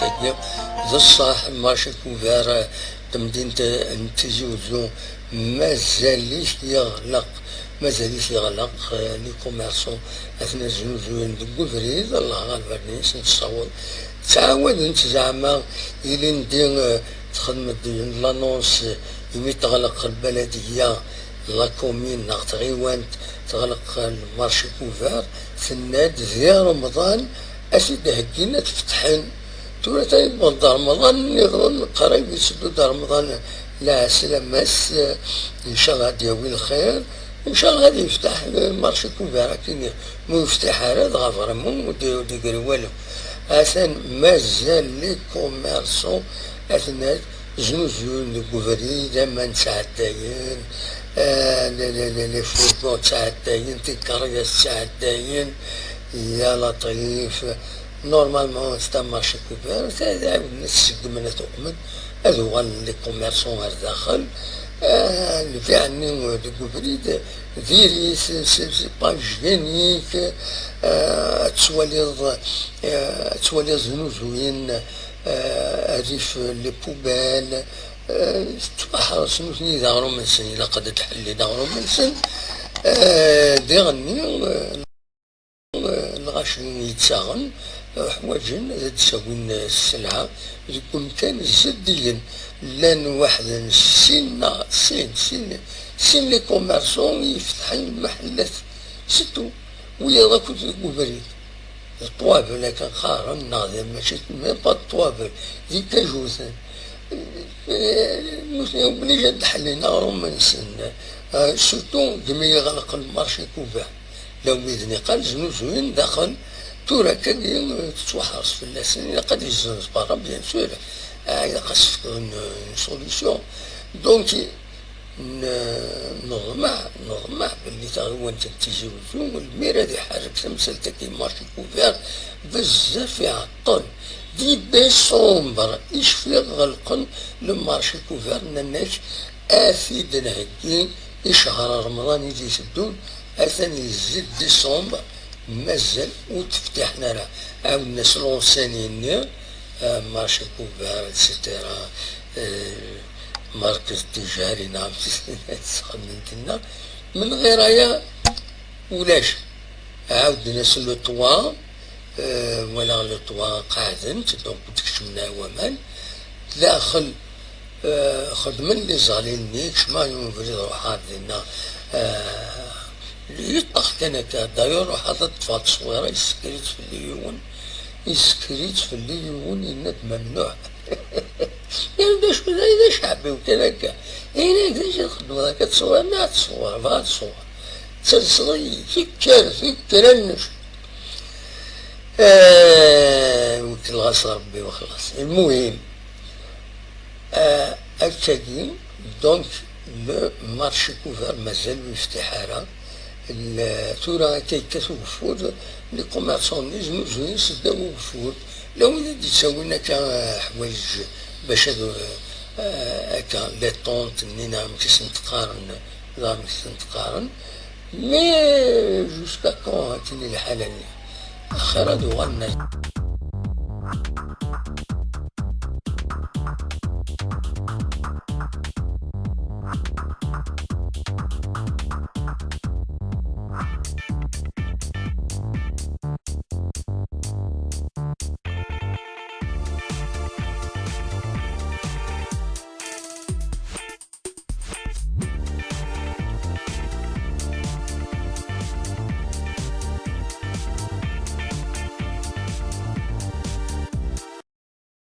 كاكيا ذا الصح مارشي كوفير تمدينة تيزي وزو مازاليش يغلق لي كوميرسون اثناء زنوزوين دو فريد الله غالب نيس نتصور تعاود انت زعما الى ندير تخدم لانونس يمي تغلق البلديه لا كومين ناخت غيوانت تغلق المارشي كوفير في الناد في رمضان اسيد هكينا تفتحن تورا تاي دار رمضان يظن قريب يسدو دار رمضان لا سلامس ان شاء الله غادي يوي الخير ان شاء الله غادي يفتح مارشي كوفير كي مو يفتح هذا غافر مو دير والو اثن مازال لي كوميرسون اثناء زنوزون دو كوفري زمان ساعتين لي فوتبول ساعتين تيكاريا ساعتين يا لطيف نورمالمون ستا مارشي كوفير هذا الناس من تؤمن هذا هو لي كوميرسون داخل اللي في عني دو كوفري فيري سي با جينيك توالي زنوزوين ريف لي بوبال تحرص نوثني داغرو من سن إلا قد تحلي داغرو من سن ديغني الغاشن يتساغن حواجن تساوين السلعة يكون كان زديا لان واحد سين لي كوميرسون يفتحن المحلات ستو ويا ذاك الكوفري الطوابل كان خارم ناظر ماشي ميم با الطوابل ذيك كاجوثن بلي جات حلينا رومان سن سورتو كمي يغلق المارشي كوفير لو ميدني قال زنوزوين داخل تورا كان تتوحرص في اللسان قد يزنز برا بيان سور إذا قصف اون سوليسيون دونك نظمع باللي تغيوان تنتيجي وزوم المير هادي حاجة كمسالتا كي مارشي كوفير بزاف يعطل دي ديسمبر إيش في غلقن لمارشي كوفير نناش آفيد نهكي شهر رمضان يجي يسدون أثني يزيد ديسمبر مازال وتفتحنا راه عاود الناس لونسانيين مارشي كوفير اتسيتيرا مركز تجاري نعم تخممتنا من غير ولاش عاود الناس لو طوا ولا لو طوا قاعدين دونك تكشمنا ومان داخل خدمن لي زالين نيكش ما ينفرد روحات لنا يطخ كان داير وحاطط فات صغيرة يسكريت في الليون يناد ممنوع يعني باش إذا شعبي وكذاك يعني كيفاش الخدمة ذاك تصور ما تصور بغا تصور تلصغي فكر النش وكل غاص ربي وخلاص المهم التاكين دونك لو مارشي كوفير مازال يفتح راه تورا كيكاسو وفود لي كوميرسون نجمو يسداو وفود لو تساوينا حوايج باش هادو هكا لي طونت منين مكيش نتقارن لا مكيش نتقارن مي جوسكا كون هاكين الحالة اخر هادو غنى